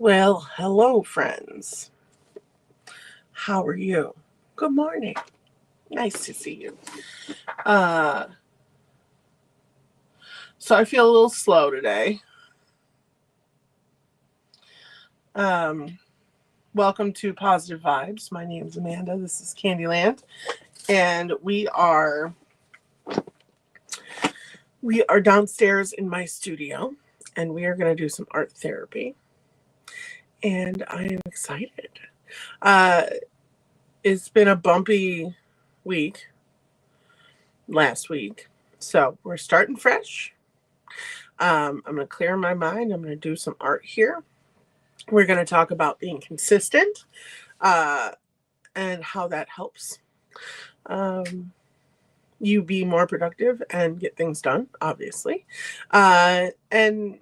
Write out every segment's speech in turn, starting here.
Well, hello, friends. How are you? Good morning. Nice to see you. Uh, so I feel a little slow today. Um, Welcome to Positive Vibes. My name is Amanda. This is Candyland, and we are downstairs in my studio, and we are going to do some art therapy. And I am excited. Uh, it's been a bumpy week last week, so we're starting fresh. I'm going to clear my mind. I'm going to do some art here. We're going to talk about being consistent and how that helps you be more productive and get things done, obviously, and in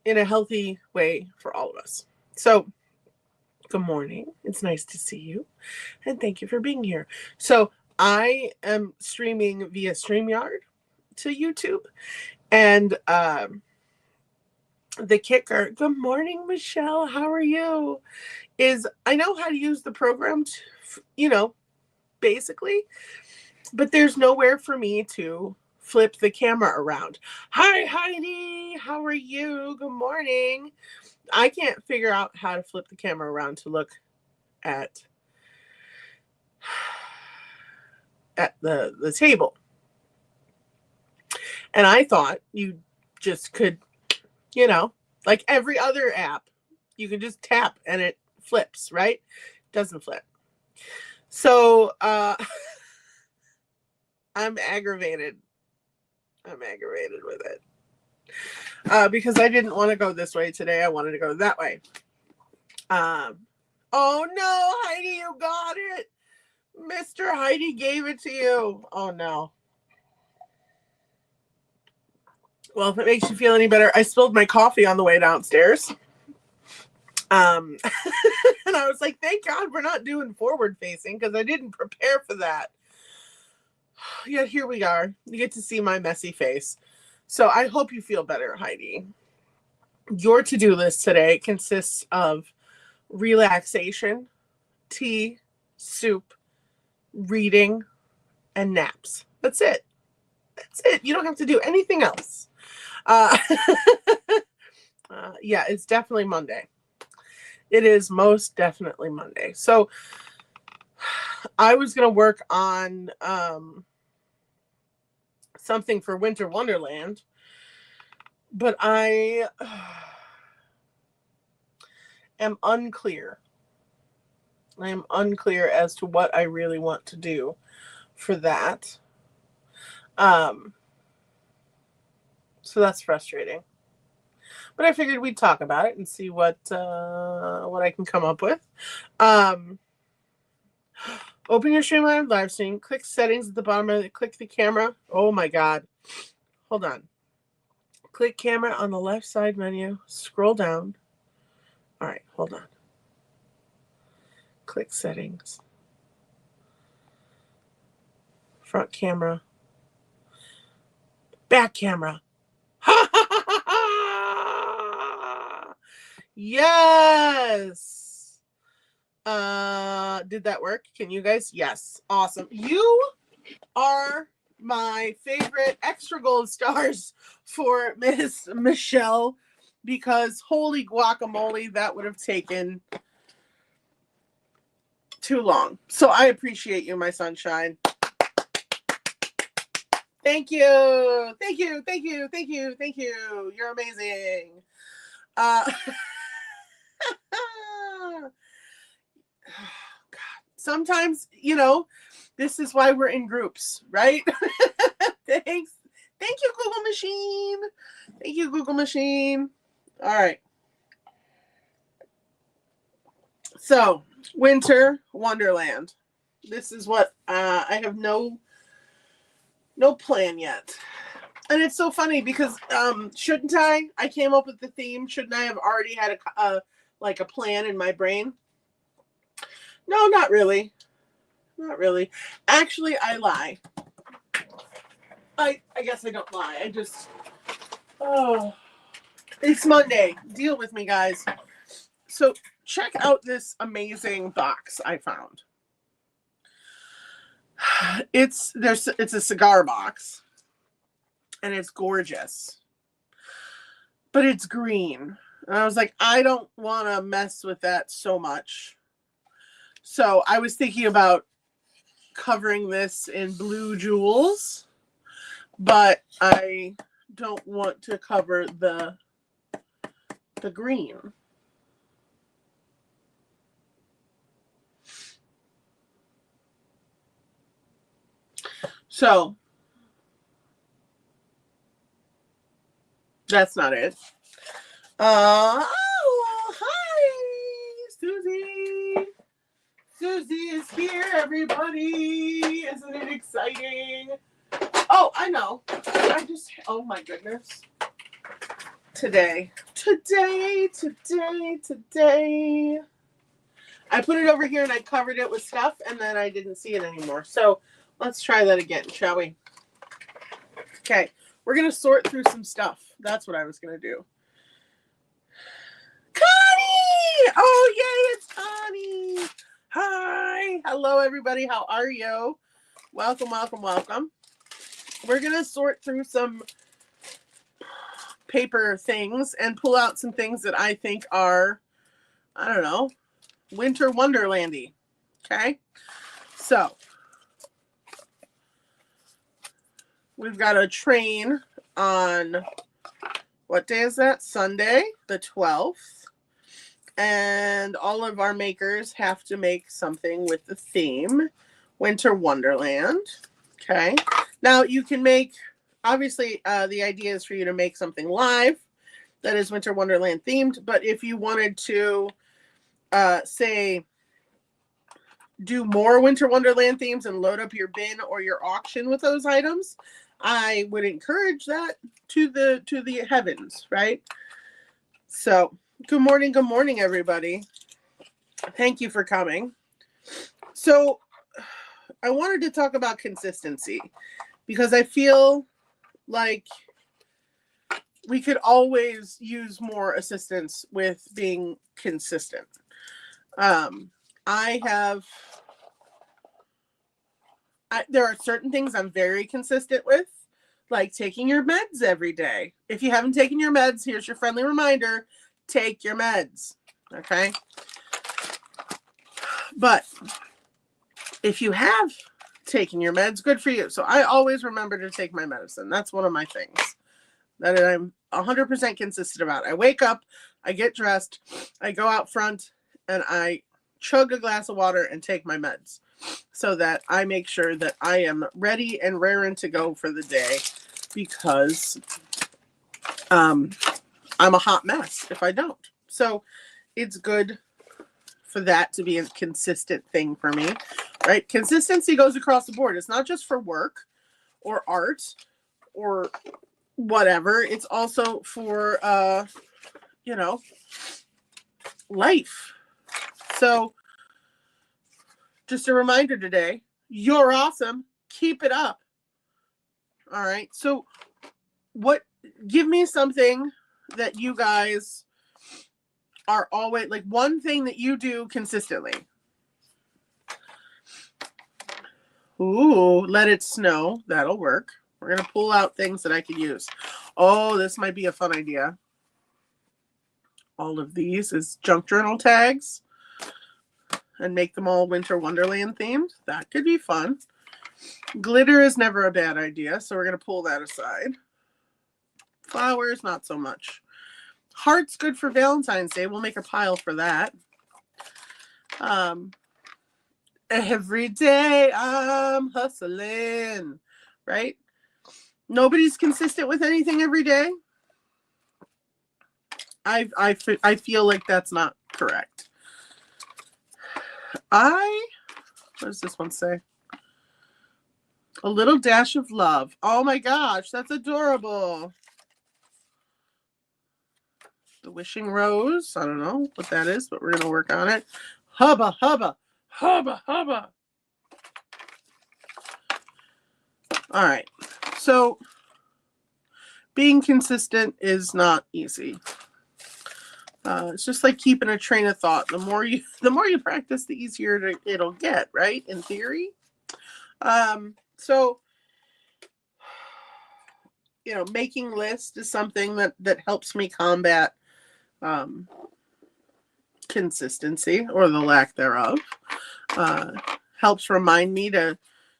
a healthy way for all of us. So, good morning. It's nice to see you, and thank you for being here. So, I am streaming via StreamYard to YouTube, and the kicker, good morning, Michelle, how are you, is I know how to use the program, basically, but there's nowhere for me to flip the camera around. Hi, Heidi, how are you? Good morning. I can't figure out how to flip the camera around to look at the table. And I thought you just could, like every other app, you can just tap and it flips, right? Doesn't flip. So I'm aggravated. With it. Because I didn't want to go this way today. I wanted to go that way. Oh no, Heidi, you got it. Mr. Heidi gave it to you. Oh no. Well, if it makes you feel any better, I spilled my coffee on the way downstairs. And I was like, thank God we're not doing forward facing because I didn't prepare for that. Yet here we are. You get to see my messy face. So I hope you feel better, Heidi. Your to-do list today consists of relaxation, tea, soup, reading, and naps. That's it. You don't have to do anything else. Yeah, it's definitely Monday. It is most definitely Monday. So I was going to work on something for Winter Wonderland, but I am unclear. I am unclear as to what I really want to do for that. So that's frustrating. But I figured we'd talk about it and see what I can come up with. Open your Streamline live stream. Click settings at the bottom of it. Click the camera. Oh my God. Hold on. Click camera on the left side menu. Scroll down. All right, hold on. Click settings. Front camera. Back camera. Yes. Did that work? Can you guys? Yes. Awesome. You are my favorite extra gold stars for Miss Michelle, because holy guacamole, that would have taken too long. So I appreciate you, my sunshine. Thank you. Thank you. Thank you. Thank you. Thank you. You're amazing. God. Sometimes, this is why we're in groups, right? Thanks. Thank you, Google Machine. Thank you, Google Machine. All right. So, Winter Wonderland. This is what I have no plan yet. And it's so funny because shouldn't I came up with the theme. Shouldn't I have already had a plan in my brain? No, not really. Not really. Actually, I lie. I guess I don't lie. I just, it's Monday. Deal with me, guys. So check out this amazing box I found. It's a cigar box, and it's gorgeous, but it's green. And I was like, I don't want to mess with that so much. So I was thinking about covering this in blue jewels, but I don't want to cover the green. So that's not it. Oh, hi, Susie. Susie is here, everybody. Isn't it exciting? Oh, I know. Oh my goodness. Today. I put it over here and I covered it with stuff and then I didn't see it anymore. So let's try that again, shall we? Okay. We're going to sort through some stuff. That's what I was going to do. Connie! Oh, yay, it's Connie. Hi. Hello, everybody. How are you? Welcome, welcome, welcome. We're going to sort through some paper things and pull out some things that I think are, I don't know, winter wonderlandy. Okay? So, we've got a train on, what day is that? Sunday, the 12th. And all of our makers have to make something with the theme, Winter Wonderland. Okay. Now you can make, obviously, the idea is for you to make something live that is Winter Wonderland themed. But if you wanted to, say, do more Winter Wonderland themes and load up your bin or your auction with those items, I would encourage that to the heavens, right? So, good morning, everybody. Thank you for coming. So, I wanted to talk about consistency because I feel like we could always use more assistance with being consistent. There are certain things I'm very consistent with, like taking your meds every day. If you haven't taken your meds, here's your friendly reminder, take your meds, okay? But if you have taken your meds, good for you. So I always remember to take my medicine. That's one of my things that I'm 100% consistent about. I wake up, I get dressed, I go out front, and I chug a glass of water and take my meds so that I make sure that I am ready and raring to go for the day, because I'm a hot mess if I don't. So it's good for that to be a consistent thing for me, right? Consistency goes across the board. It's not just for work or art or whatever. It's also for, life. So just a reminder today, you're awesome. Keep it up. All right. So give me something that you guys are always, like, one thing that you do consistently. Ooh, let it snow. That'll work. We're going to pull out things that I could use. Oh, this might be a fun idea. All of these is junk journal tags and make them all Winter Wonderland themed. That could be fun. Glitter is never a bad idea, so we're going to pull that aside. Flowers, not so much. Heart's good for Valentine's Day. We'll make a pile for that. Every day I'm hustling, right? Nobody's consistent with anything every day. I feel like that's not correct. What does this one say? A little dash of love. Oh my gosh, that's adorable. The wishing rose. I don't know what that is, but we're going to work on it. Hubba, hubba, hubba, hubba. All right. So being consistent is not easy. It's just like keeping a train of thought. The more you practice, the easier it'll get, right? In theory. So, making lists is something that helps me combat consistency or the lack thereof. Helps remind me to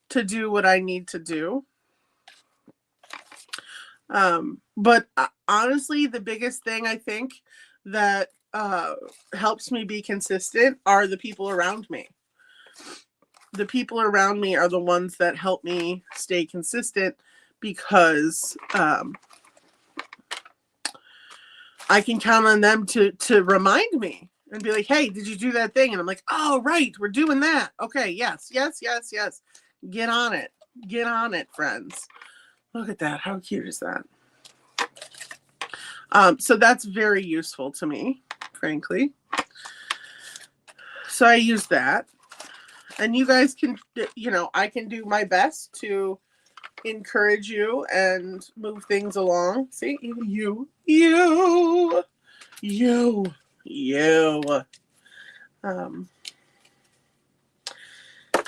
do what I need to do. But honestly, the biggest thing I think that helps me be consistent are the people around me. The people around me are the ones that help me stay consistent because I can count on them to remind me and be like, hey, did you do that thing? And I'm like, oh, right, we're doing that. Okay, yes. Get on it. Get on it, friends. Look at that. How cute is that? So that's very useful to me, frankly. So I use that. And you guys can, I can do my best to encourage you and move things along. See, you.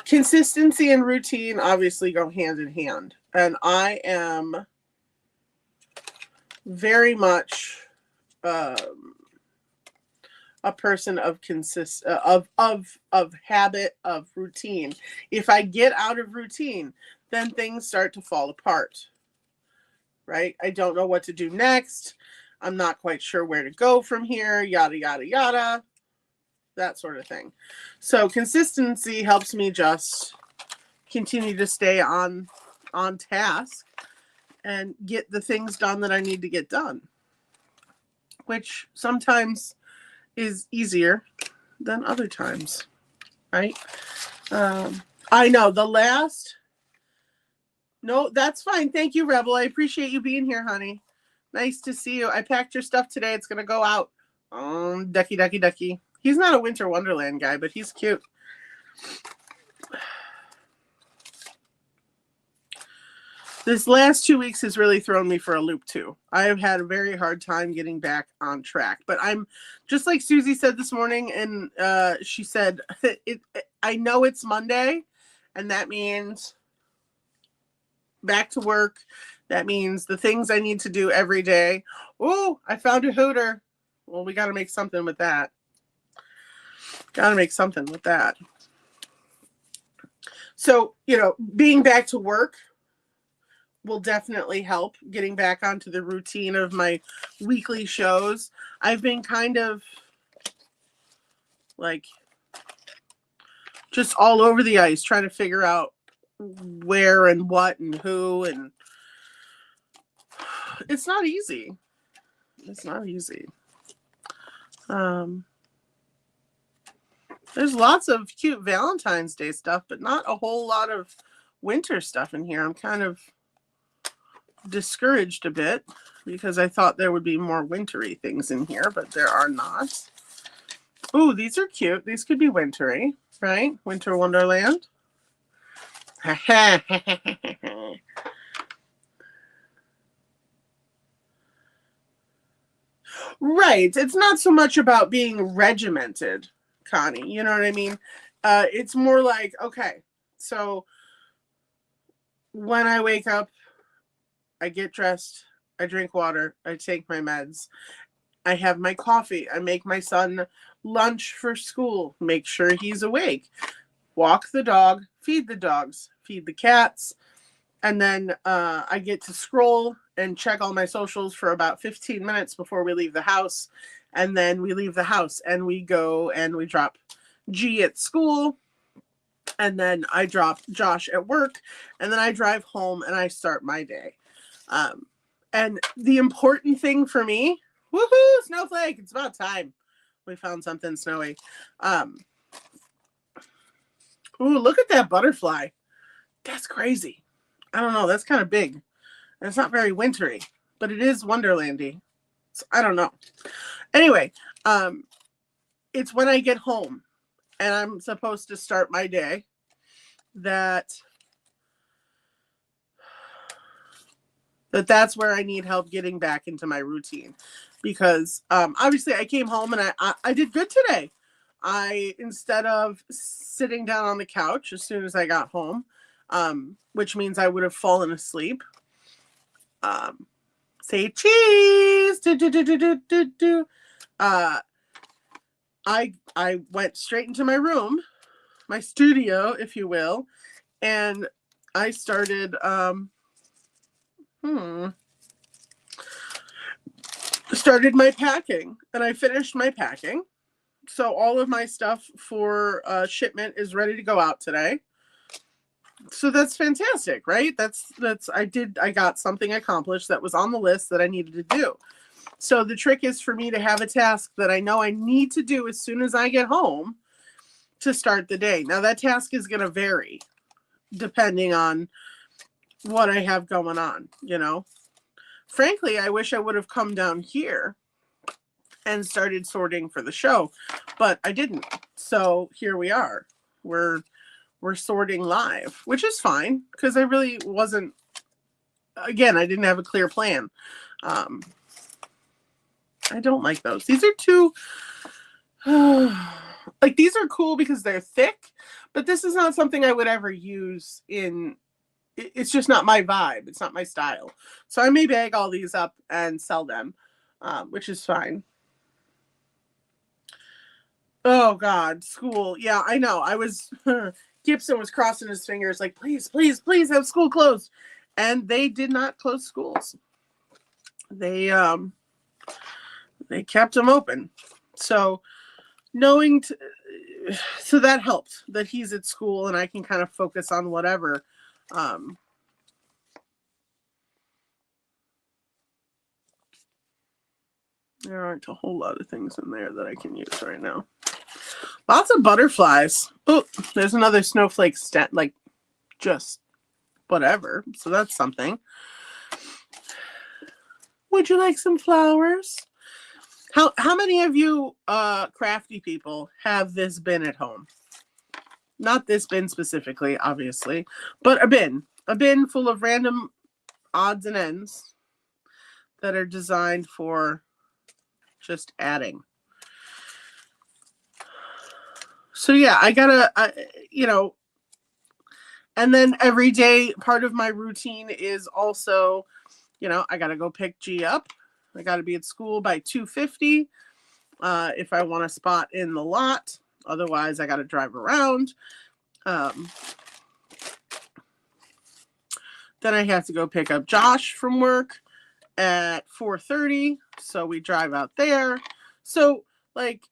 Consistency and routine obviously go hand in hand. And I am very much a person of habit, of routine. If I get out of routine, then things start to fall apart, right? I don't know what to do next. I'm not quite sure where to go from here, yada, yada, yada, that sort of thing. So consistency helps me just continue to stay on task and get the things done that I need to get done, which sometimes is easier than other times, right? I know no, that's fine. Thank you, Rebel. I appreciate you being here, honey. Nice to see you. I packed your stuff today. It's going to go out. Ducky. He's not a Winter Wonderland guy, but he's cute. This last 2 weeks has really thrown me for a loop too. I have had a very hard time getting back on track, but I'm just like Susie said this morning, and she said, I know it's Monday, and that means back to work. That means the things I need to do every day. Oh, I found a hooter. Well, we got to make something with that. So, being back to work will definitely help getting back onto the routine of my weekly shows. I've been kind of like just all over the ice trying to figure out where and what and who, and it's not easy. There's lots of cute Valentine's Day stuff, but not a whole lot of winter stuff in here. I'm kind of discouraged a bit because I thought there would be more wintry things in here, but there are not. Ooh, these are cute. These could be wintry, right? Winter Wonderland. Right. It's not so much about being regimented, Connie. You know what I mean? It's more like, okay, so when I wake up, I get dressed, I drink water, I take my meds, I have my coffee, I make my son lunch for school, make sure he's awake, walk the dog, feed the dogs, feed the cats, and then I get to scroll and check all my socials for about 15 minutes before we leave the house. And then we leave the house and we go and we drop G at school. And then I drop Josh at work. And then I drive home and I start my day. And the important thing for me, woohoo, snowflake, it's about time we found something snowy. Ooh, look at that butterfly. That's crazy. I don't know. That's kind of big. And it's not very wintry, but it is Wonderlandy. So I don't know. Anyway, it's when I get home and I'm supposed to start my day that That's where I need help getting back into my routine, because obviously I came home and I did good today. Instead of sitting down on the couch as soon as I got home, which means I would have fallen asleep. Say cheese. Do, do, do, do, do, do, do. I went straight into my room, my studio, if you will, and I started started my packing, and I finished my packing. So all of my stuff for shipment is ready to go out today. So that's fantastic, right? I got something accomplished that was on the list that I needed to do. So the trick is for me to have a task that I know I need to do as soon as I get home to start the day. Now that task is going to vary depending on what I have going on, you know. Frankly, I wish I would have come down here and started sorting for the show, but I didn't. So here we are. We're sorting live, which is fine because I really wasn't, again, I didn't have a clear plan. I don't like those. These are too, like, these are cool because they're thick, but this is not something I would ever use in, it's just not my vibe. It's not my style. So I may bag all these up and sell them, which is fine. Oh God, school. Yeah, I know. Gibson was crossing his fingers like, please, please, please have school closed. And they did not close schools. They kept them open. So so that helped that he's at school and I can kind of focus on whatever. There aren't a whole lot of things in there that I can use right now. Lots of butterflies. Oh, there's another snowflake like just whatever. So that's something. Would you like some flowers? How many of you crafty people have this bin at home? Not this bin specifically, obviously, but a bin full of random odds and ends that are designed for just adding. So yeah, I gotta, and then every day part of my routine is also, I gotta go pick G up. I gotta be at school by 2:50 if I want a spot in the lot. Otherwise, I gotta drive around. Then I have to go pick up Josh from work at 4:30. So we drive out there. So like,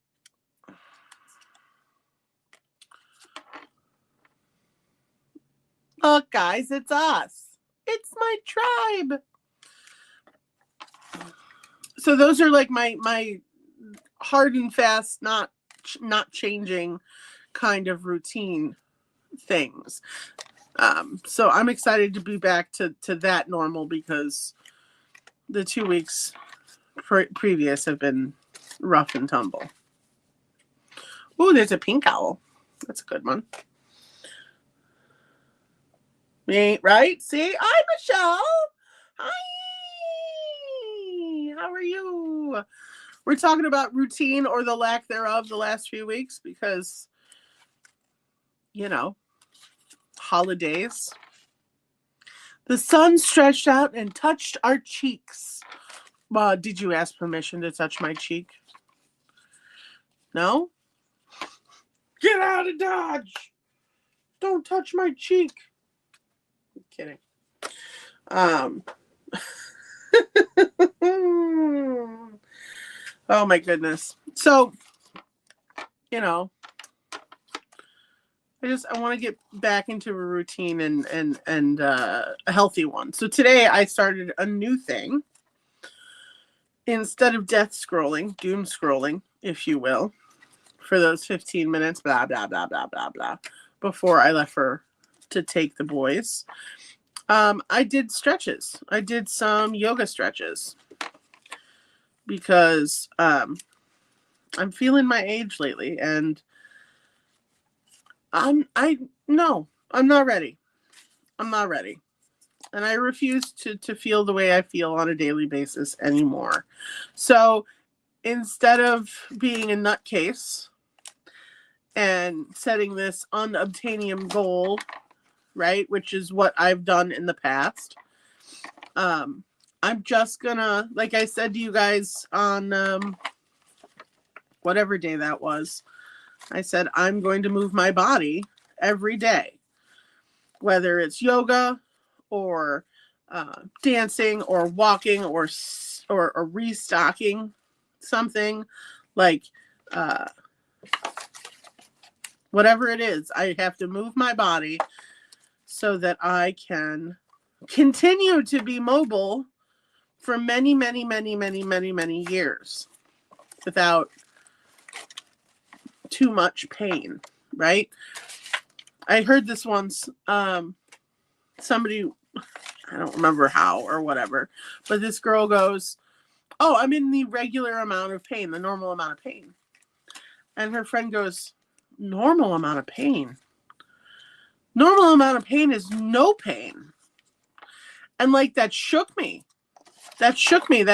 look, guys, it's us. It's my tribe. So those are like my hard and fast, not changing kind of routine things. So I'm excited to be back to that normal because the 2 weeks previous have been rough and tumble. Oh, there's a pink owl. That's a good one. Right? See? Hi, Michelle. Hi. How are you? We're talking about routine or the lack thereof the last few weeks because, holidays. The sun stretched out and touched our cheeks. Did you ask permission to touch my cheek? No? Get out of Dodge! Don't touch my cheek. I'm kidding. Oh my goodness. So, I want to get back into a routine and a healthy one. So today I started a new thing. Instead of doom scrolling, if you will, for those 15 minutes, blah, blah, blah, blah, blah, blah, before I left to take the boys. I did stretches. I did some yoga stretches because I'm feeling my age lately, and I'm not ready. I'm not ready. And I refuse to feel the way I feel on a daily basis anymore. So instead of being a nutcase and setting this unobtainium goal, right, which is what I've done in the past, I'm just gonna, like I said to you guys on whatever day that was, I said I'm going to move my body every day, whether it's yoga or dancing or walking or restocking something, like whatever it is, I have to move my body so that I can continue to be mobile for many, many, many, many, many, many years without too much pain, right? I heard this once, somebody, I don't remember how or whatever, but this girl goes, oh, I'm in the regular amount of pain, the normal amount of pain. And her friend goes, normal amount of pain? Normal amount of pain is no pain. And like, that shook me. That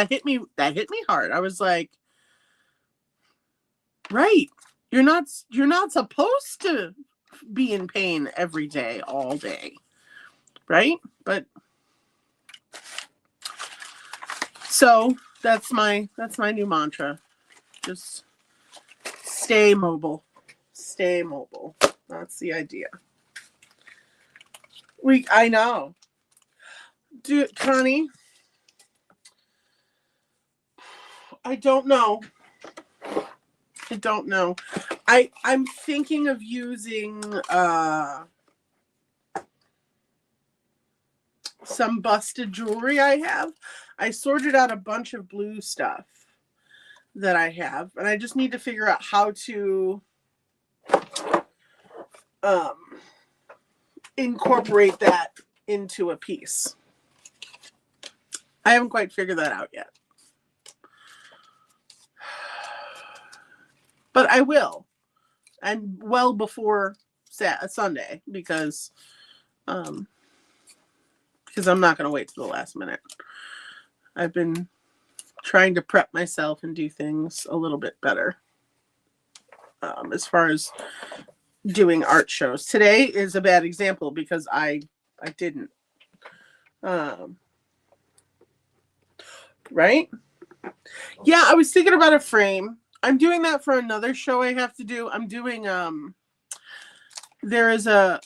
hit me hard. I was like, right. You're not supposed to be in pain every day, all day. Right? But so that's my new mantra. Just stay mobile. Stay mobile. That's the idea. I know. Connie, I don't know. I'm thinking of using some busted jewelry I have. I sorted out a bunch of blue stuff that I have, and I just need to figure out how to incorporate that into a piece. I haven't quite figured that out yet. But I will. And well before Sunday, because I'm not going to wait till the last minute. I've been trying to prep myself and do things a little bit better as far as doing art shows. Today is a bad example because I didn't. Right? Yeah, I was thinking about a frame. I'm doing that for another show I have to do. I'm doing there is a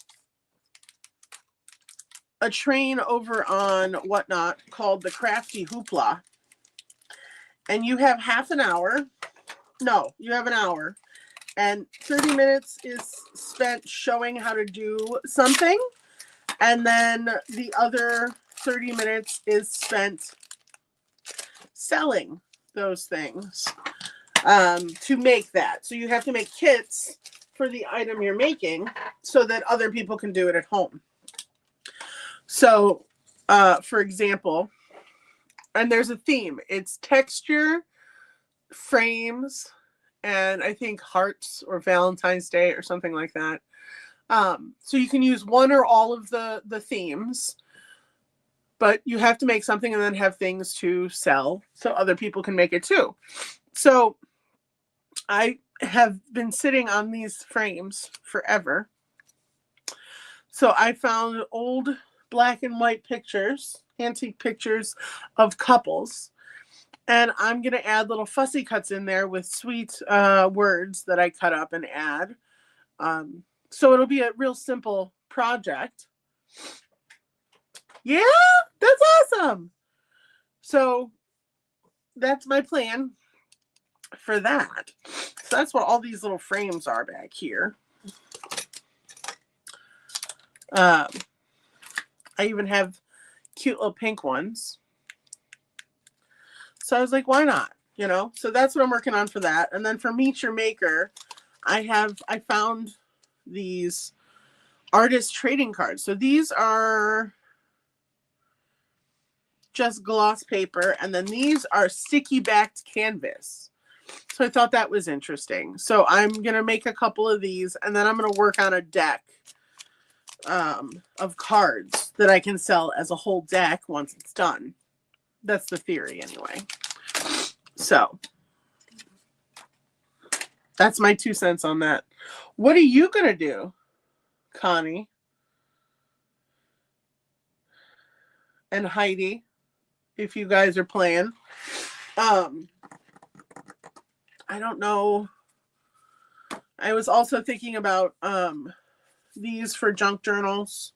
train over on Whatnot called the Crafty Hoopla. And you have half an hour. No, you have an hour. And 30 minutes is spent showing how to do something. And then the other 30 minutes is spent selling those things to make that. So you have to make kits for the item you're making so that other people can do it at home. So, for example, and there's a theme. It's texture, frames, and I think hearts or Valentine's Day or something like that. So you can use one or all of the themes, but you have to make something and then have things to sell so other people can make it too. So I have been sitting on these frames forever. So I found old black and white pictures, antique pictures of couples. And I'm going to add little fussy cuts in there with sweet words that I cut up and add. So it'll be a real simple project. Yeah, that's awesome. So that's my plan for that. So that's what all these little frames are back here. I even have cute little pink ones. So I was like, why not? You know, so that's what I'm working on for that. And then for Meet Your Maker, I found these artist trading cards. So these are just gloss paper, and then these are sticky backed canvas. So I thought that was interesting. So I'm going to make a couple of these, and then I'm going to work on a deck of cards that I can sell as a whole deck once it's done. That's the theory anyway. So that's my 2 cents on that. What are you going to do, Connie and Heidi, if you guys are playing? I don't know. I was also thinking about these for junk journals,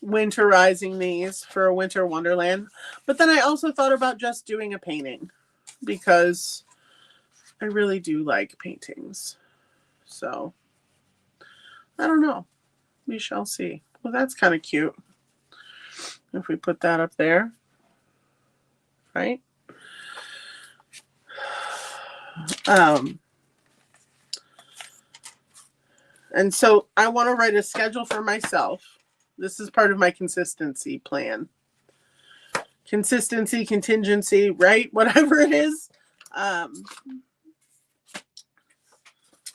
winterizing these for a winter wonderland. But then I also thought about just doing a painting because I really do like paintings. So I don't know. We shall see. Well, that's kind of cute. If we put that up there, right? And so I want to write a schedule for myself. This is part of my consistency plan. Consistency, contingency, right? Whatever it is. We're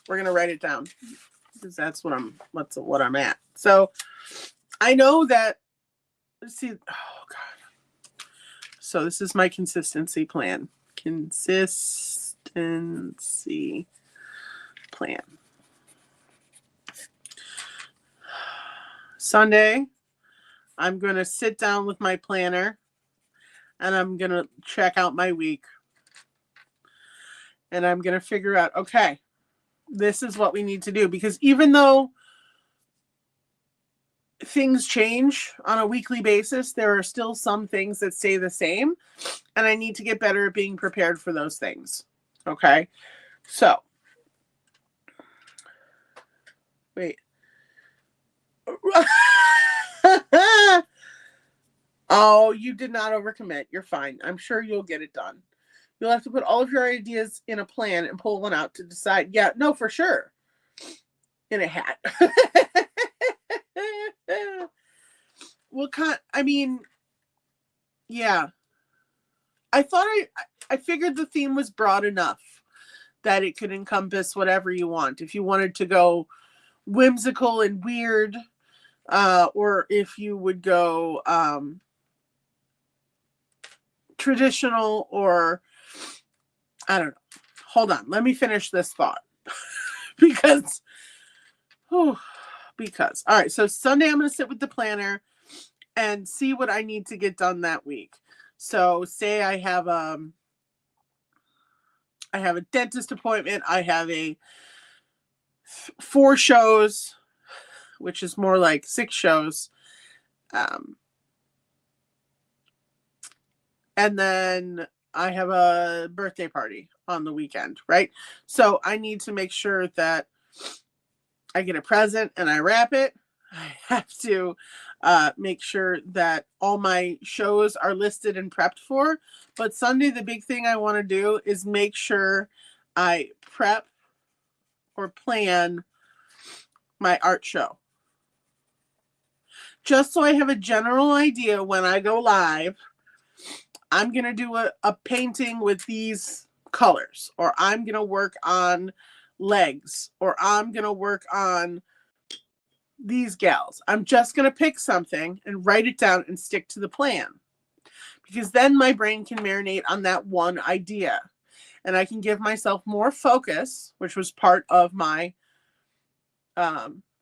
going to write it down because that's what I'm at. So I know that, let's see. Oh God. So this is my consistency plan. Consistency plan. Sunday, I'm going to sit down with my planner and I'm going to check out my week. And I'm going to figure out, okay, this is what we need to do. Because even though things change on a weekly basis, there are still some things that stay the same. And I need to get better at being prepared for those things. Okay? So, wait. Oh, you did not overcommit. You're fine. I'm sure you'll get it done. You'll have to put all of your ideas in a plan and pull one out to decide. Yeah, no, for sure. In a hat. Well, I mean, yeah. I thought I figured the theme was broad enough that it could encompass whatever you want. If you wanted to go whimsical and weird, or if you would go traditional, or I don't know. Hold on. Let me finish this thought. because all right. So Sunday I'm going to sit with the planner and see what I need to get done that week. So say I have a dentist appointment. I have 4 shows, which is more like 6 shows. And then I have a birthday party on the weekend, right? So I need to make sure that I get a present and I wrap it. I have to make sure that all my shows are listed and prepped for. But Sunday, the big thing I want to do is make sure I prep or plan my art show. Just so I have a general idea when I go live, I'm going to do a painting with these colors, or I'm going to work on legs, or I'm going to work on these gals. I'm just going to pick something and write it down and stick to the plan. Because then my brain can marinate on that one idea. And I can give myself more focus, which was part of my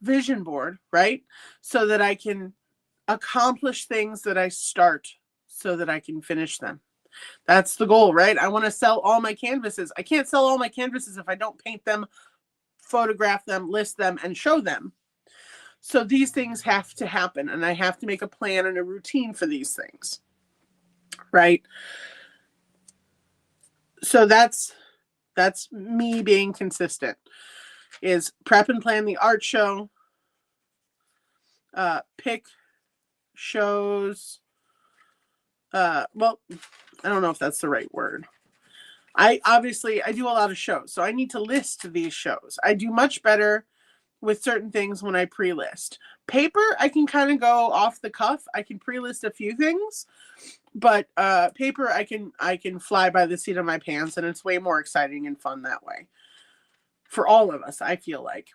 vision board, right? So that I can accomplish things that I start so that I can finish them. That's the goal, right? I want to sell all my canvases. I can't sell all my canvases if I don't paint them, photograph them, list them, and show them. So these things have to happen, and I have to make a plan and a routine for these things, right? So that's me being consistent, is prep and plan the art show, pick shows. Well, I don't know if that's the right word. I do a lot of shows, so I need to list these shows. I do much better with certain things when I pre-list. Paper, I can kind of go off the cuff. I can pre-list a few things, but paper, I can fly by the seat of my pants, and it's way more exciting and fun that way. For all of us, I feel like.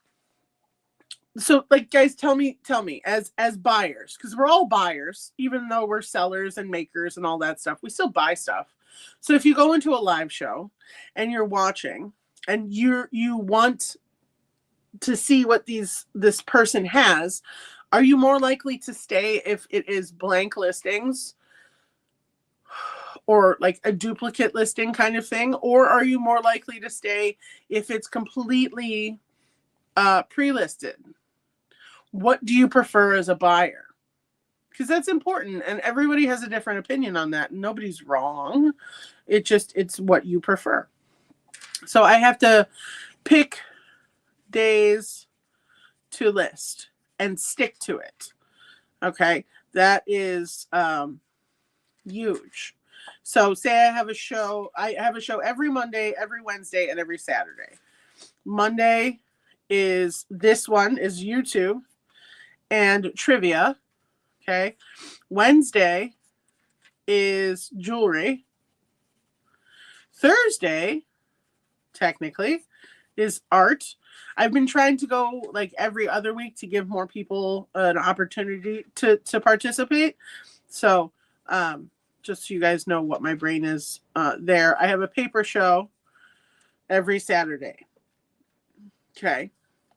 So like, guys, tell me as buyers, because we're all buyers, even though we're sellers and makers and all that stuff, we still buy stuff. So if you go into a live show and you're watching and you want to see what this person has, are you more likely to stay if it is blank listings or like a duplicate listing kind of thing? Or are you more likely to stay if it's completely pre-listed? What do you prefer as a buyer? Because that's important, and everybody has a different opinion on that. Nobody's wrong. It's what you prefer. So I have to pick days to list and stick to it. Okay, that is huge. So say I have a show every Monday, every Wednesday, and every Saturday. Monday is this one is YouTube and trivia. Okay. Wednesday is jewelry. Thursday, technically, is art. I've been trying to go like every other week to give more people an opportunity to participate. So just so you guys know what my brain is there. I have a paper show every Saturday. Okay.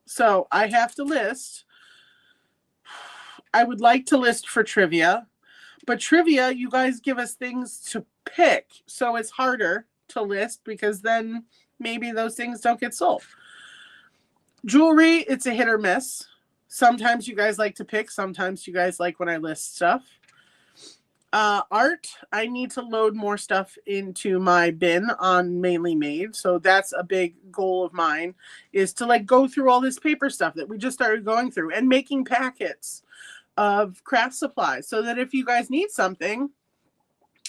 So I have to list. I would like to list for trivia, but trivia, you guys give us things to pick. So it's harder to list because then maybe those things don't get sold. Jewelry, it's a hit or miss. Sometimes you guys like to pick. Sometimes you guys like when I list stuff. Art, I need to load more stuff into my bin on Mainly Made. So that's a big goal of mine, is to like go through all this paper stuff that we just started going through and making packets of craft supplies so that if you guys need something,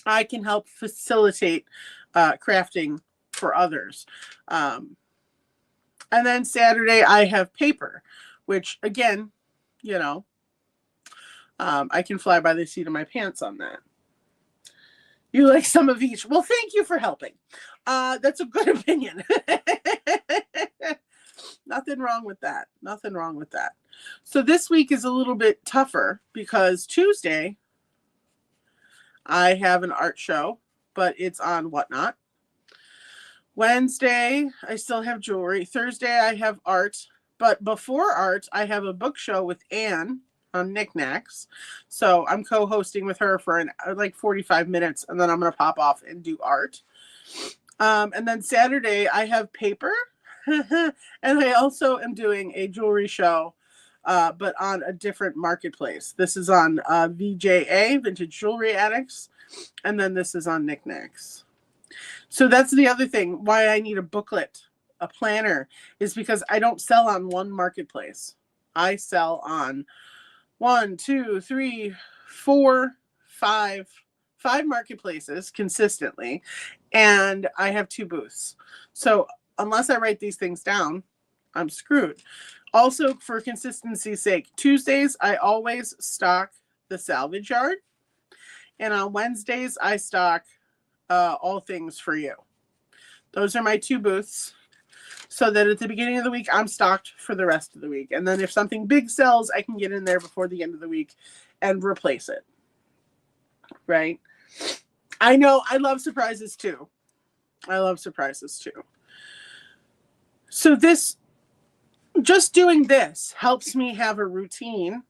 I can help facilitate crafting for others. And then Saturday I have paper, which again, you know, I can fly by the seat of my pants on that. You like some of each. Well, thank you for helping. That's a good opinion. Nothing wrong with that. Nothing wrong with that. So this week is a little bit tougher because Tuesday I have an art show, but it's on Whatnot. Wednesday, I still have jewelry. Thursday, I have art. But before art, I have a book show with Anne on Knickknacks. So I'm co-hosting with her for like 45 minutes, and then I'm going to pop off and do art. And then Saturday, I have paper. And I also am doing a jewelry show, but on a different marketplace. This is on VJA, Vintage Jewelry Addicts. And then this is on Knickknacks. So that's the other thing, why I need a booklet, a planner, is because I don't sell on one marketplace. I sell on 1, 2, 3, 4, 5 marketplaces consistently, and I have 2 booths. So unless I write these things down, I'm screwed. Also, for consistency's sake, Tuesdays I always stock the salvage yard, and on Wednesdays I stock all things for you. Those are my 2 booths, so that at the beginning of the week I'm stocked for the rest of the week, and then if something big sells, I can get in there before the end of the week and replace it. Right? I know, I love surprises too. So just doing this helps me have a routine,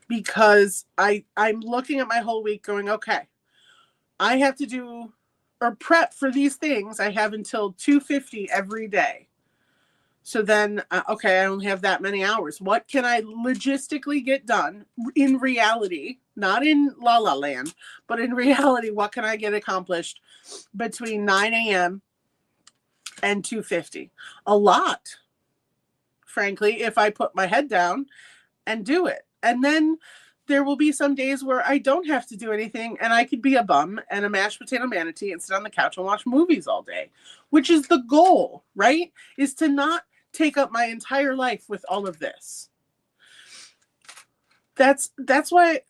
because I'm looking at my whole week going, okay, I have to do or prep for these things. I have until 2:50 every day. So then, okay, I only have that many hours. What can I logistically get done in reality, not in la la land, but in reality, what can I get accomplished between 9 a.m. and 2:50? A lot, frankly, if I put my head down and do it. And then there will be some days where I don't have to do anything, and I could be a bum and a mashed potato manatee and sit on the couch and watch movies all day, which is the goal, right? Is to not take up my entire life with all of this. That's why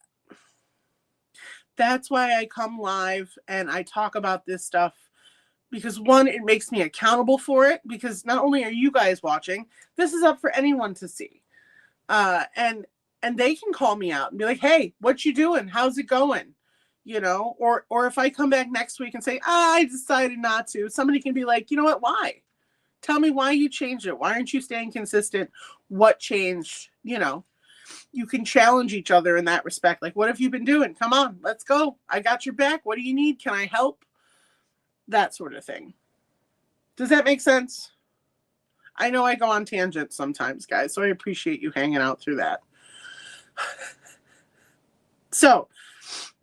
I come live and I talk about this stuff, because 1, it makes me accountable for it, because not only are you guys watching, this is up for anyone to see. And they can call me out and be like, hey, what you doing? How's it going? Or if I come back next week and say, I decided not to, somebody can be like, you know what, why? Tell me why you changed it. Why aren't you staying consistent? What changed? You can challenge each other in that respect. Like, what have you been doing? Come on, let's go. I got your back. What do you need? Can I help? That sort of thing. Does that make sense? I know I go on tangents sometimes, guys, so I appreciate you hanging out through that. So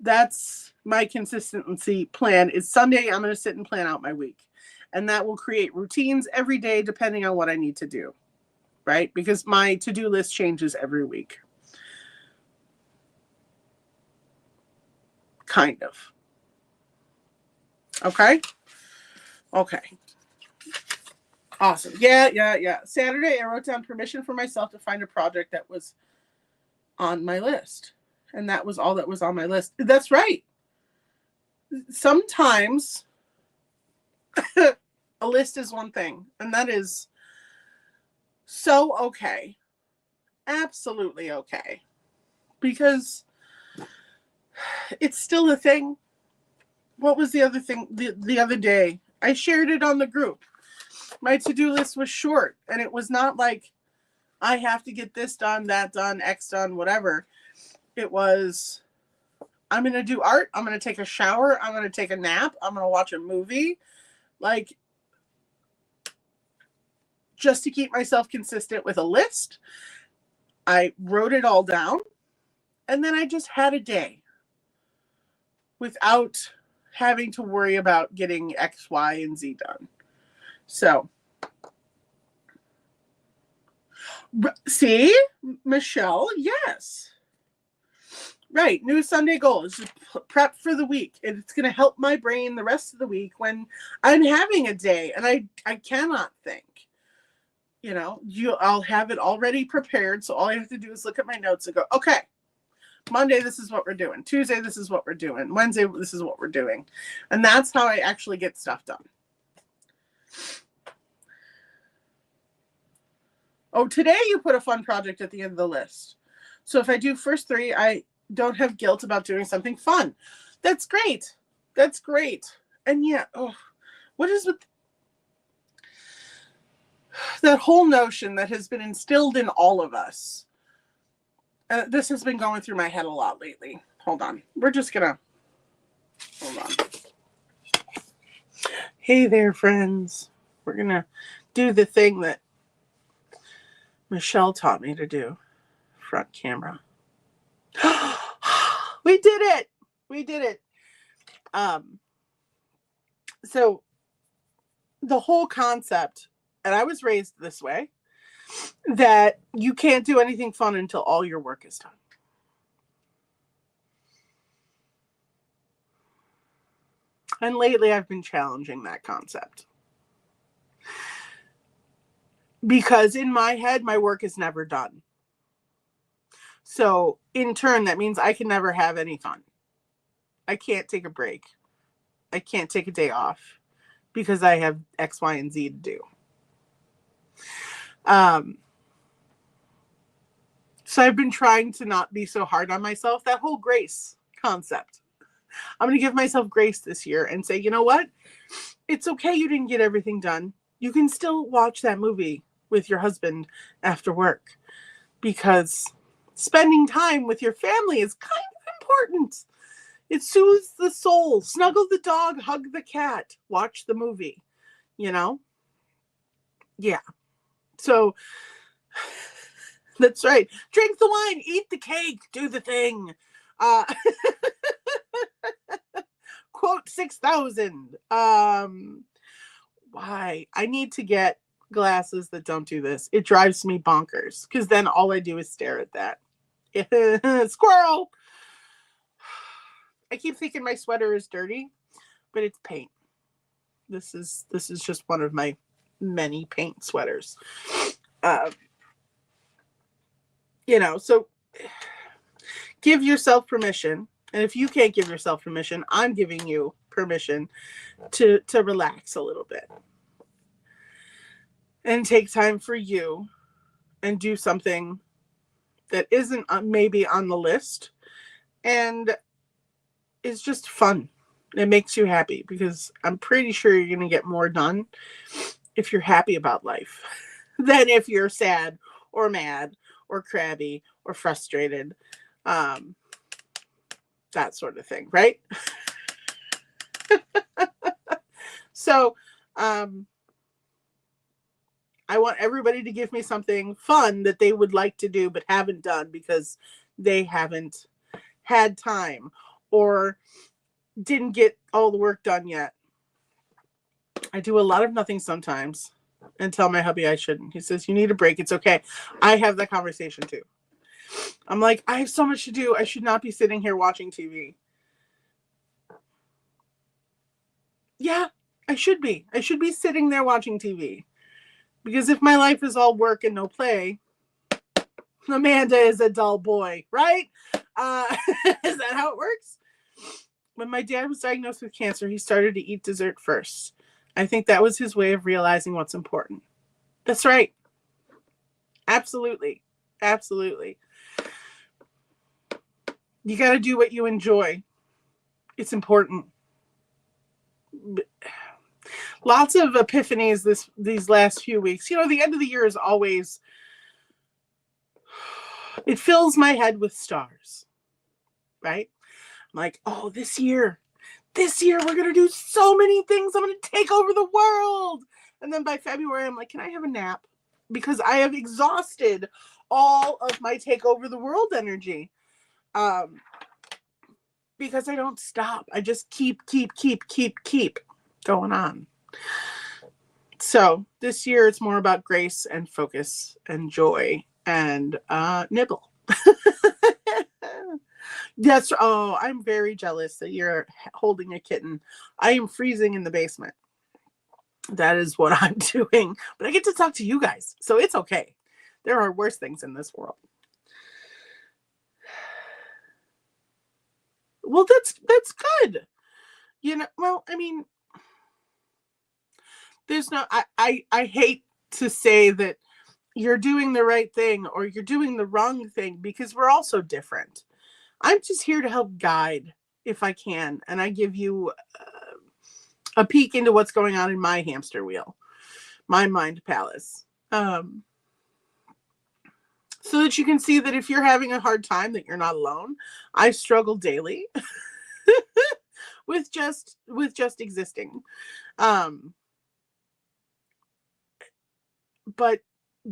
that's my consistency plan is Sunday. I'm going to sit and plan out my week. And that will create routines every day depending on what I need to do, right? Because my to-do list changes every week. Kind of. Okay? Okay. Awesome. Yeah. Saturday, I wrote down permission for myself to find a project that was on my list. And that was all that was on my list. That's right. Sometimes a list is one thing, and that is so okay. Absolutely okay. Because it's still a thing. What was the other thing the other day? I shared it on the group. My to-do list was short, and it was not like I have to get this done, that done, X done, whatever. It was, I'm going to do art. I'm going to take a shower. I'm going to take a nap. I'm going to watch a movie. Like, just to keep myself consistent with a list, I wrote it all down, and then I just had a day without having to worry about getting X, Y, and Z done. So, see, Michelle, yes. Right, new Sunday goal is just prep for the week. And it's going to help my brain the rest of the week when I'm having a day and I cannot think. I'll have it already prepared. So all I have to do is look at my notes and go, okay, Monday, this is what we're doing. Tuesday, this is what we're doing. Wednesday, this is what we're doing. And that's how I actually get stuff done. Oh, today you put a fun project at the end of the list. So if I do first three, I don't have guilt about doing something fun. That's great. That's great. And yeah, what is with that whole notion that has been instilled in all of us? This has been going through my head a lot lately. Hold on. Hold on. Hey there, friends. We're going to do the thing that Michelle taught me to do. Front camera. We did it. So the whole concept, and I was raised this way, that you can't do anything fun until all your work is done. And lately I've been challenging that concept. Because in my head, my work is never done. So in turn, that means I can never have any fun. I can't take a break. I can't take a day off because I have X, Y, and Z to do. So I've been trying to not be so hard on myself. That whole grace concept. I'm going to give myself grace this year and say, you know what? It's okay you didn't get everything done. You can still watch that movie with your husband after work because spending time with your family is kind of important. It soothes the soul. Snuggle the dog, hug the cat, watch the movie, Yeah. So that's right. Drink the wine, eat the cake, do the thing. Quote 6,000. Why? I need to get glasses that don't do this. It drives me bonkers because then all I do is stare at that. Squirrel. I keep thinking my sweater is dirty, but it's paint. This is just one of my many paint sweaters. So give yourself permission. And if you can't give yourself permission, I'm giving you permission to relax a little bit and take time for you and do something that isn't maybe on the list, and it's just fun. It makes you happy because I'm pretty sure you're going to get more done if you're happy about life than if you're sad or mad or crabby or frustrated. That sort of thing, right? So, I want everybody to give me something fun that they would like to do but haven't done because they haven't had time or didn't get all the work done yet. I do a lot of nothing sometimes and tell my hubby I shouldn't. He says, you need a break. It's okay. I have that conversation too. I'm like, I have so much to do. I should not be sitting here watching TV. Yeah, I should be. I should be sitting there watching TV. Because if my life is all work and no play, Amanda is a dull boy, right? Is that how it works? When my dad was diagnosed with cancer, he started to eat dessert first. I think that was his way of realizing what's important. That's right. Absolutely. Absolutely. You got to do what you enjoy. It's important. Lots of epiphanies these last few weeks. You know, the end of the year is always, it fills my head with stars, right? I'm like, oh, this year we're going to do so many things. I'm going to take over the world. And then by February, I'm like, can I have a nap? Because I have exhausted all of my take over the world energy. Because I don't stop. I just keep going on. So this year it's more about grace and focus and joy and nibble. Yes. Oh, I'm very jealous that you're holding a kitten. I am freezing in the basement. That is what I'm doing. But I get to talk to you guys. So it's okay. There are worse things in this world. Well, that's good. You know, well, I mean, there's no, I hate to say that you're doing the right thing or you're doing the wrong thing because we're all so different. I'm just here to help guide if I can. And I give you a peek into what's going on in my hamster wheel, my mind palace. So that you can see that if you're having a hard time, that you're not alone. I struggle daily with just existing. But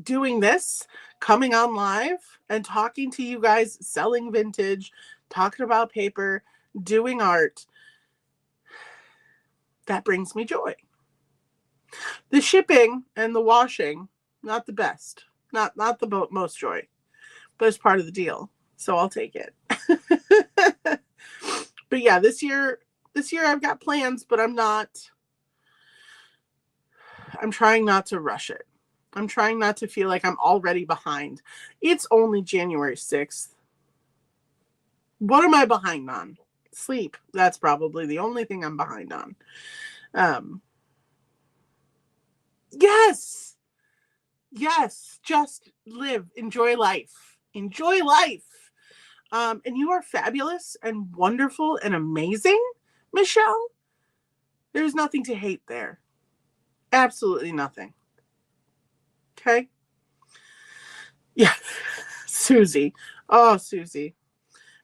doing this, coming on live and talking to you guys, selling vintage, talking about paper, doing art, that brings me joy. The shipping and the washing, not the best, not the most joy, but it's part of the deal. So I'll take it. But yeah, this year I've got plans, but I'm trying not to rush it. I'm trying not to feel like I'm already behind. It's only January 6th. What am I behind on? Sleep. That's probably the only thing I'm behind on. Yes. Just live. Enjoy life. Enjoy life. And you are fabulous and wonderful and amazing, Michelle. There's nothing to hate there. Absolutely nothing. Okay? Yeah. Susie. Oh, Susie.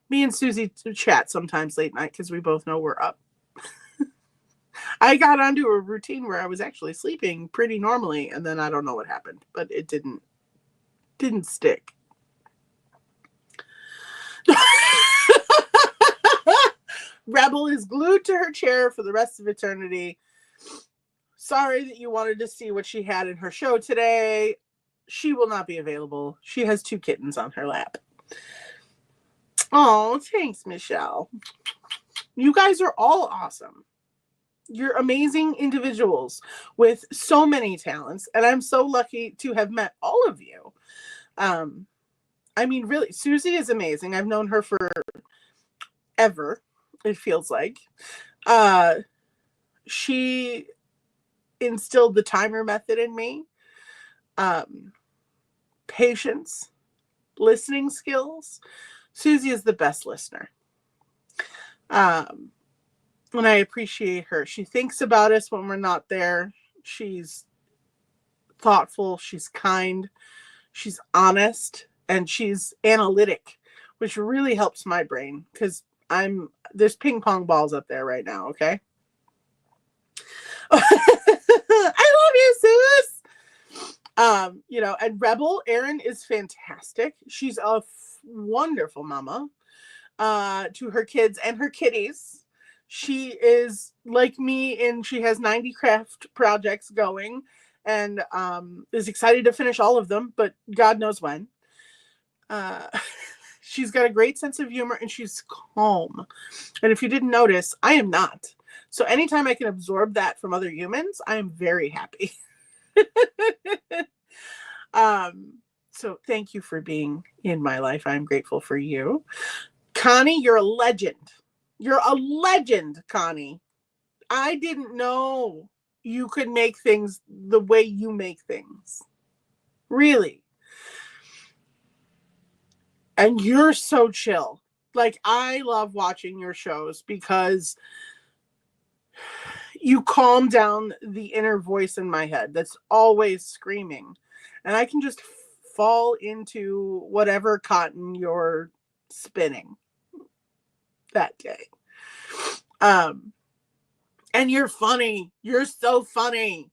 Me and Susie chat sometimes late night because we both know we're up. I got onto a routine where I was actually sleeping pretty normally, and then I don't know what happened, but it didn't stick. Rebel is glued to her chair for the rest of eternity. Sorry that you wanted to see what she had in her show today. She will not be available. She has 2 kittens on her lap. Oh, thanks, Michelle. You guys are all awesome. You're amazing individuals with so many talents, and I'm so lucky to have met all of you. I mean, really, Susie is amazing. I've known her for ever, it feels like. She instilled the timer method in me. Patience, listening skills. Susie is the best listener. And I appreciate her. She thinks about us when we're not there. She's thoughtful. She's kind. She's honest. And she's analytic, which really helps my brain because there's ping pong balls up there right now, okay? I love you, Sus. And Rebel, Erin is fantastic. She's a wonderful mama to her kids and her kitties. She is like me, and she has 90 craft projects going and is excited to finish all of them, but God knows when. She's got a great sense of humor, and she's calm. And if you didn't notice, I am not. So anytime I can absorb that from other humans, I am very happy. So thank you for being in my life. I'm grateful for you. Connie, you're a legend. You're a legend, Connie. I didn't know you could make things the way you make things. Really. And you're so chill. Like, I love watching your shows because you calm down the inner voice in my head that's always screaming. And I can just fall into whatever cotton you're spinning that day. And you're funny. You're so funny.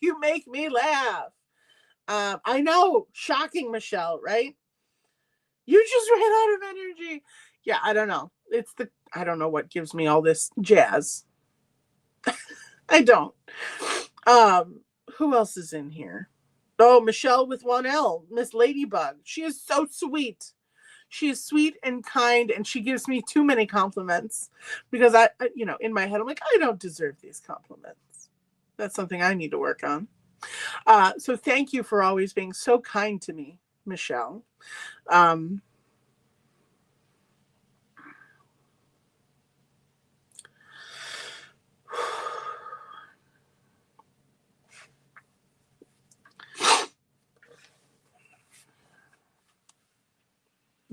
You make me laugh. I know, shocking, Michelle, right? You just ran out of energy. Yeah, I don't know. I don't know what gives me all this jazz. I don't. Who else is in here? Oh, Michelle with 1L, Miss Ladybug. She is so sweet. She is sweet and kind, and she gives me too many compliments because I in my head, I'm like, I don't deserve these compliments. That's something I need to work on. So thank you for always being so kind to me, Michelle.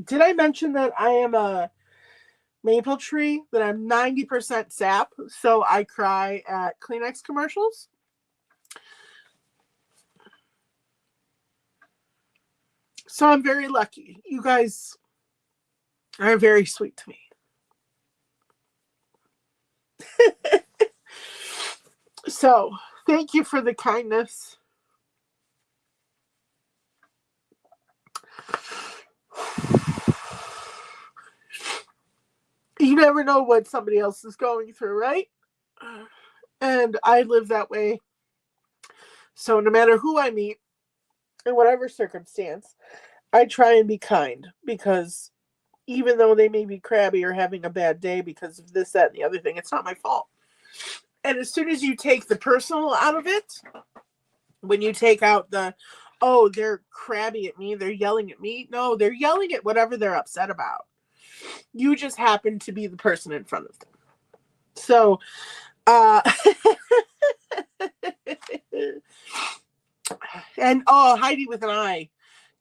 Did I mention that I am a maple tree, that I'm 90% sap, so I cry at Kleenex commercials? So I'm very lucky. You guys are very sweet to me. So thank you for the kindness. You never know what somebody else is going through, right? And I live that way. So no matter who I meet, in whatever circumstance, I try and be kind, because even though they may be crabby or having a bad day because of this, that, and the other thing, it's not my fault. And as soon as you take the personal out of it, when you take out oh, they're crabby at me, they're yelling at me. No, they're yelling at whatever they're upset about. You just happen to be the person in front of them. So, and Heidi with an I.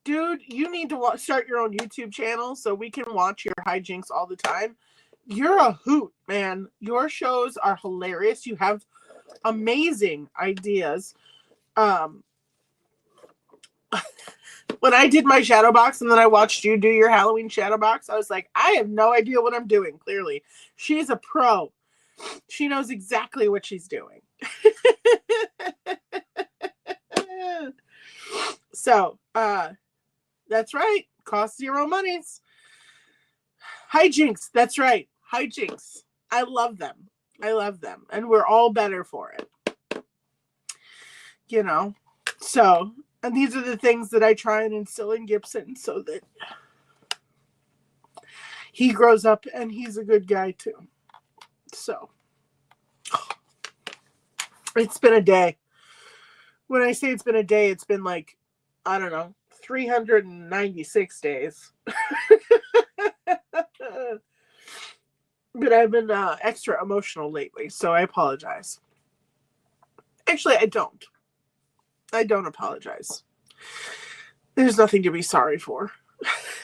Dude, you need to start your own YouTube channel so we can watch your hijinks all the time. You're a hoot, man. Your shows are hilarious. You have amazing ideas. When I did my shadow box and then I watched you do your Halloween shadow box, I was like, I have no idea what I'm doing, clearly. She's a pro. She knows exactly what she's doing. So, that's right. Cost zero monies. Hijinks. That's right. Hijinks. I love them. I love them. And we're all better for it. You know? So, and these are the things that I try and instill in Gibson so that he grows up and he's a good guy too. So, it's been a day. When I say it's been a day, it's been like, I don't know, 396 days. But I've been extra emotional lately, so I apologize. Actually, I don't apologize. There's nothing to be sorry for.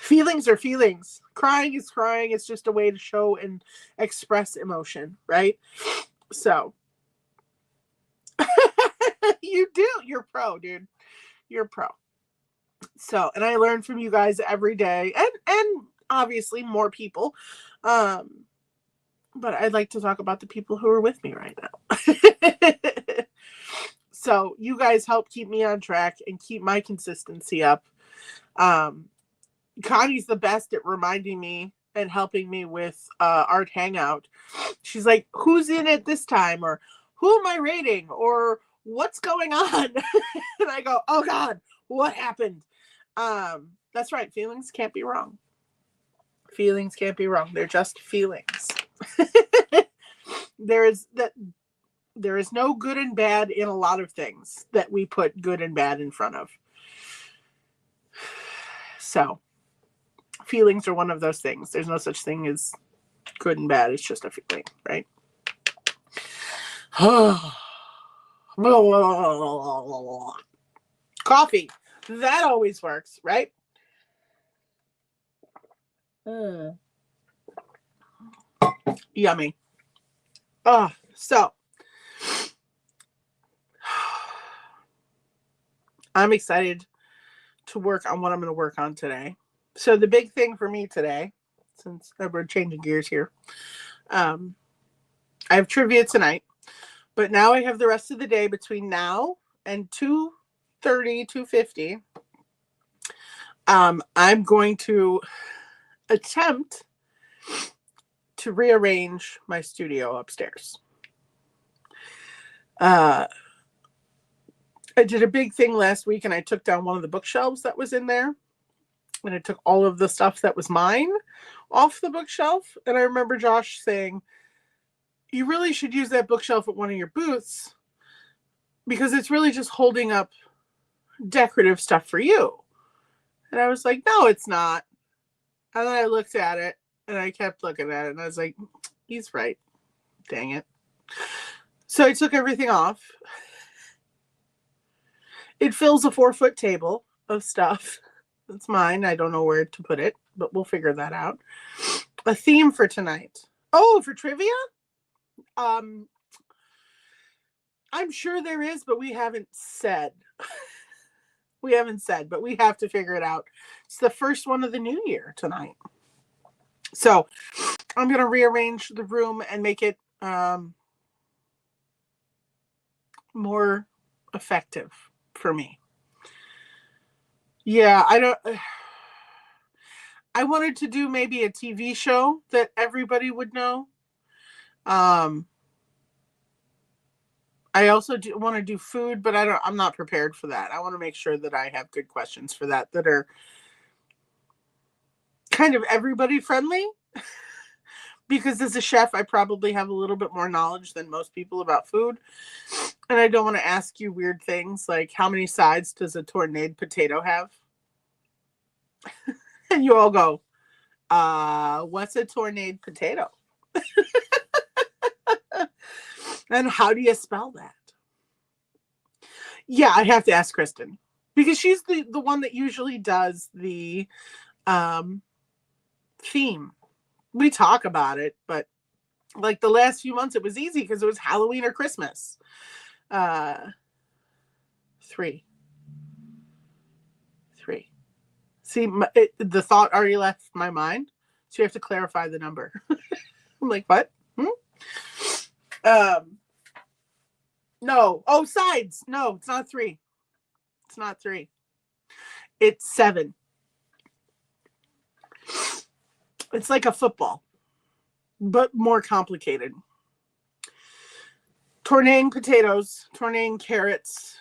Feelings are feelings. Crying is crying. It's just a way to show and express emotion, right? So you do. You're pro, dude. You're pro. So, and I learn from you guys every day, and obviously more people. But I'd like to talk about the people who are with me right now. So you guys help keep me on track and keep my consistency up. Connie's the best at reminding me and helping me with Art Hangout. She's like, who's in it this time? Or who am I rating? Or what's going on? And I go, oh God, what happened? That's right. Feelings can't be wrong. Feelings can't be wrong. They're just feelings. There is no good and bad in a lot of things that we put good and bad in front of. So feelings are one of those things. There's no such thing as good and bad. It's just a feeling, right? Coffee. That always works, right? Yummy. So I'm excited to work on what I'm going to work on today. So the big thing for me today, since we're changing gears here, I have trivia tonight, but now I have the rest of the day between now and 2:30, 2:50. I'm going to attempt to rearrange my studio upstairs. I did a big thing last week and I took down one of the bookshelves that was in there. And I took all of the stuff that was mine off the bookshelf. And I remember Josh saying, you really should use that bookshelf at one of your booths because it's really just holding up decorative stuff for you. And I was like, no, it's not. And then I looked at it and I kept looking at it and I was like, he's right. Dang it. So I took everything off. It fills a 4-foot table of stuff. It's mine. I don't know where to put it, but we'll figure that out. A theme for tonight. Oh, for trivia? I'm sure there is, but we haven't said. But we have to figure it out. It's the first one of the new year tonight. So I'm going to rearrange the room and make it more effective for me. Yeah, I wanted to do maybe a TV show that everybody would know. I also want to do food, but I'm not prepared for that. I want to make sure that I have good questions for that are kind of everybody friendly. Because as a chef, I probably have a little bit more knowledge than most people about food. And I don't want to ask you weird things like how many sides does a tornado potato have? And you all go, what's a tornado potato? And how do you spell that? Yeah, I have to ask Kristen because she's the one that usually does the theme. We talk about it, but like the last few months, it was easy because it was Halloween or Christmas. 3. See, the thought already left my mind, so you have to clarify the number. I'm like, what? No. Oh, sides. No, it's not 3. It's not 3. It's 7. It's like a football, but more complicated. Tournaing potatoes, tournaing carrots,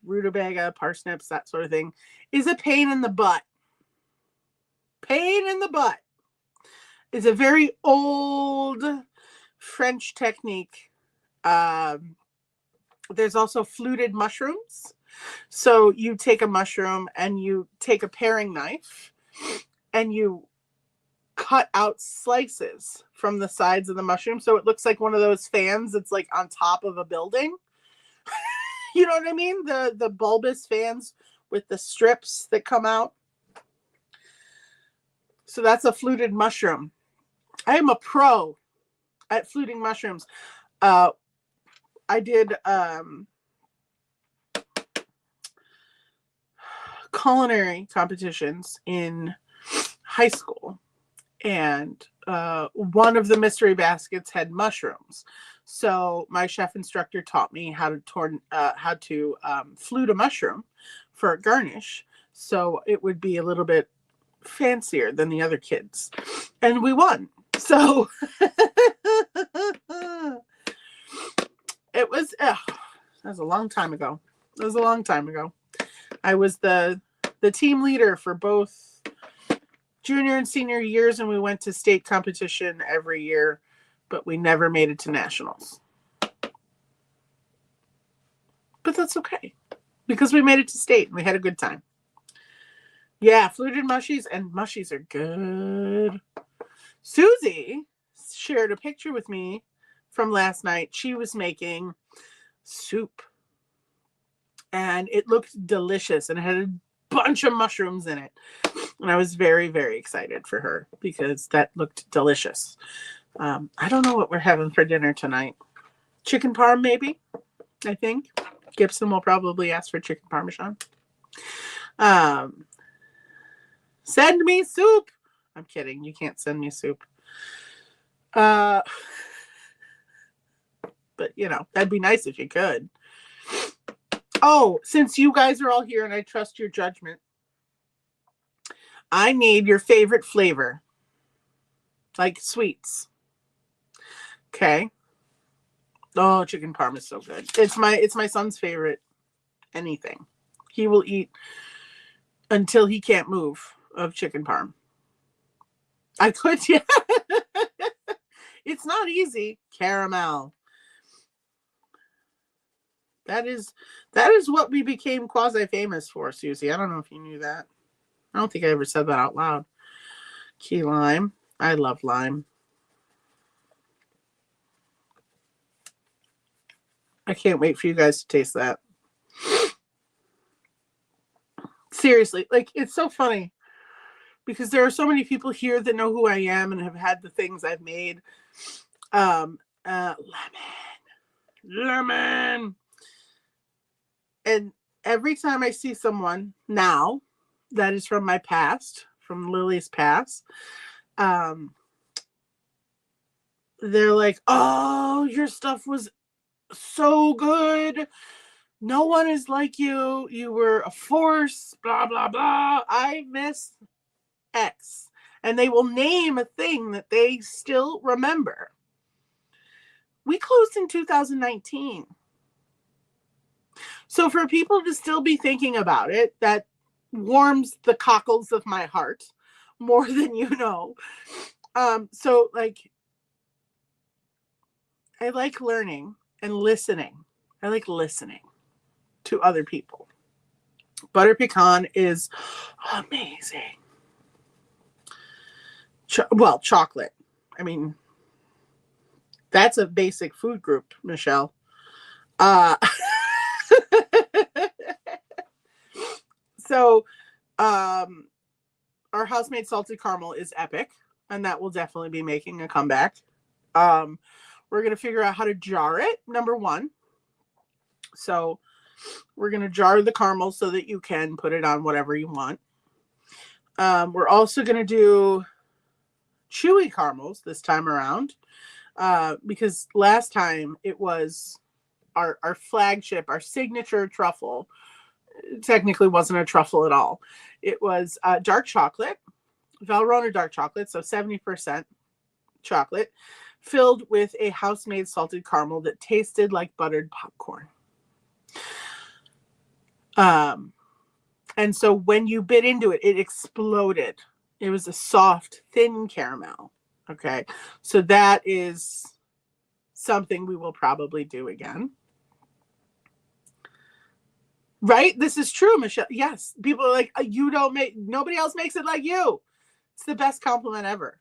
rutabaga, parsnips, that sort of thing, is a pain in the butt. Pain in the butt. It's a very old French technique. There's also fluted mushrooms. So you take a mushroom and you take a paring knife and you cut out slices from the sides of the mushroom. So it looks like one of those fans that's like on top of a building. You know what I mean? The bulbous fans with the strips that come out. So that's a fluted mushroom. I am a pro at fluting mushrooms. I did culinary competitions in high school, and one of the mystery baskets had mushrooms. So my chef instructor taught me how to flute a mushroom for a garnish, so it would be a little bit fancier than the other kids, and we won. So it was that was a long time ago. I was the team leader for both junior and senior years, and we went to state competition every year, but we never made it to nationals. But that's okay, because we made it to state and we had a good time. Yeah, fluted mushies, and mushies are good. Susie shared a picture with me from last night. She was making soup, and it looked delicious, and it had a bunch of mushrooms in it. And I was very, very excited for her because that looked delicious. I don't know what we're having for dinner tonight. Chicken parm, maybe, I think. Gibson will probably ask for chicken parmesan. Send me soup. I'm kidding. You can't send me soup. But, that'd be nice if you could. Oh, since you guys are all here and I trust your judgment, I need your favorite flavor. Like sweets. Okay. Oh, chicken parm is so good. It's my son's favorite anything. He will eat until he can't move of chicken parm. I could, yeah. It's not easy. Caramel. That is what we became quasi-famous for, Susie. I don't know if you knew that. I don't think I ever said that out loud. Key lime. I love lime. I can't wait for you guys to taste that. Seriously, it's so funny because there are so many people here that know who I am and have had the things I've made. Lemon. And every time I see someone now that is from my past, from Lily's past, they're like, oh, your stuff was so good. No one is like you. You were a force, blah, blah, blah. I miss X. And they will name a thing that they still remember. We closed in 2019. So for people to still be thinking about it, that warms the cockles of my heart more than you know. So I like learning and listening. I like listening to other people. Butter pecan is amazing. Chocolate. I mean, that's a basic food group, Michelle. So, our house-made salted caramel is epic, and that will definitely be making a comeback. We're going to figure out how to jar it, number one. So we're going to jar the caramel so that you can put it on whatever you want. We're also going to do chewy caramels this time around, because last time it was our flagship, our signature truffle. It technically wasn't a truffle at all. It was dark chocolate, Valrhona dark chocolate, so 70% chocolate, filled with a house-made salted caramel that tasted like buttered popcorn. And so when you bit into it, it exploded. It was a soft, thin caramel. Okay. So that is something we will probably do again. Right? This is true, Michelle. Yes. People are like, nobody else makes it like you. It's the best compliment ever.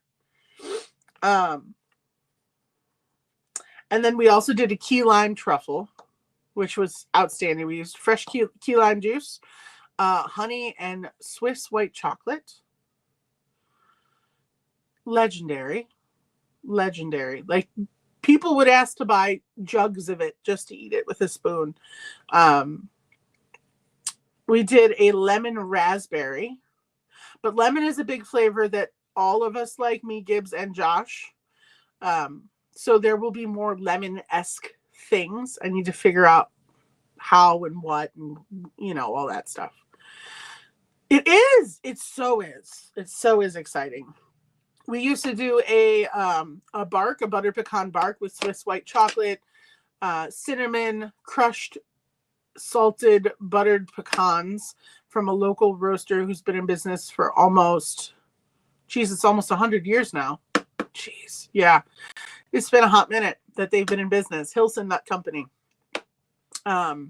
And then we also did a key lime truffle, which was outstanding. We used fresh key lime juice, honey and Swiss white chocolate. Legendary. Like, people would ask to buy jugs of it just to eat it with a spoon. We did a lemon raspberry, but lemon is a big flavor that all of us like, me, Gibbs, and Josh. So there will be more lemon-esque things. I need to figure out how and what and, all that stuff. It so is exciting. We used to do a butter pecan bark with Swiss white chocolate, cinnamon, crushed salted buttered pecans from a local roaster who's been in business for it's almost 100 years now. Jeez. Yeah. It's been a hot minute that they've been in business. Hilson Nut Company. So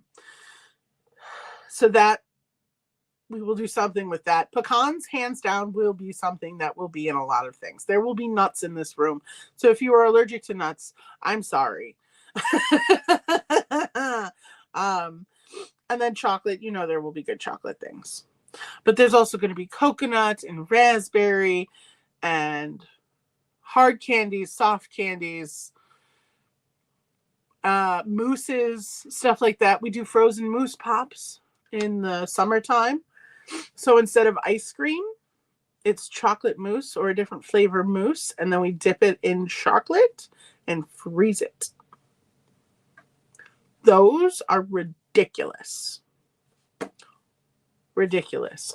that we will do something with that. Pecans, hands down, will be something that will be in a lot of things. There will be nuts in this room. So if you are allergic to nuts, I'm sorry. And then chocolate, there will be good chocolate things. But there's also going to be coconut and raspberry and hard candies, soft candies, mousses, stuff like that. We do frozen mousse pops in the summertime. So instead of ice cream, it's chocolate mousse or a different flavor mousse, and then we dip it in chocolate and freeze it. Those are ridiculous.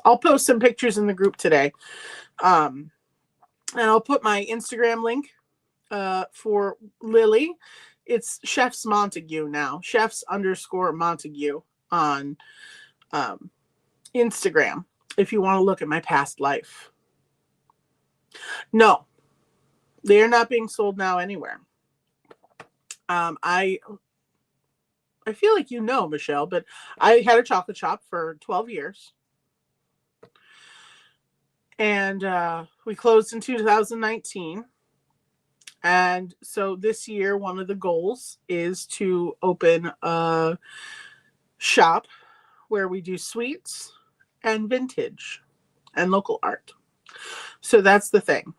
I'll post some pictures in the group today. And I'll put my Instagram link for Lily. It's Chefs Montague now. Chefs_Montague on Instagram if you want to look at my past life. No, they are not being sold now anywhere. I feel like Michelle, but I had a chocolate shop for 12 years. And we closed in 2019. And so this year, one of the goals is to open a shop where we do sweets and vintage and local art. So that's the thing.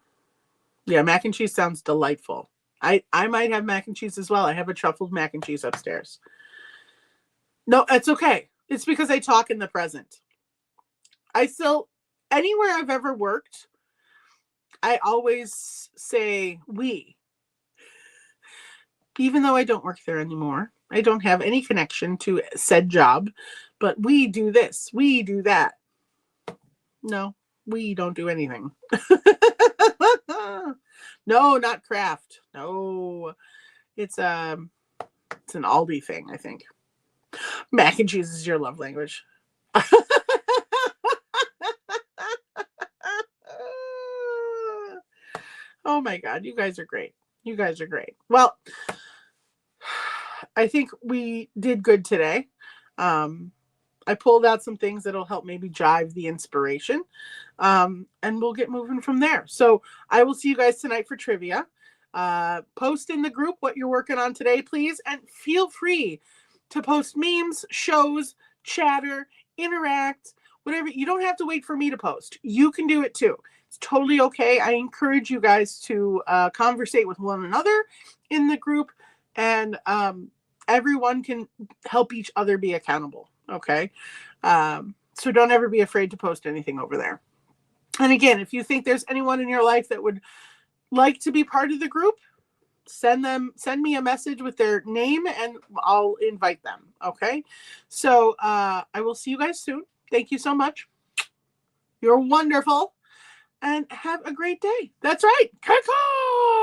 Yeah, mac and cheese sounds delightful. I might have mac and cheese as well. I have a truffled mac and cheese upstairs. No, it's okay. It's because I talk in the present. Anywhere I've ever worked, I always say we. Even though I don't work there anymore. I don't have any connection to said job, but we do this, we do that. No, we don't do anything. No, not craft. No, it's an Aldi thing, I think. Mac and cheese is your love language. Oh my God, you guys are great. Well, I think we did good today. I pulled out some things that'll help maybe jive the inspiration. And we'll get moving from there. So I will see you guys tonight for trivia. Post in the group what you're working on today, please. And feel free to post memes, shows, chatter, interact, whatever. You don't have to wait for me to post. You can do it too. It's totally okay. I encourage you guys to conversate with one another in the group, and everyone can help each other be accountable. Okay. So don't ever be afraid to post anything over there. And again, if you think there's anyone in your life that would like to be part of the group, send me a message with their name and I'll invite them. Okay. So I will see you guys soon. Thank you so much. You're wonderful and have a great day. That's right. Caw-caw!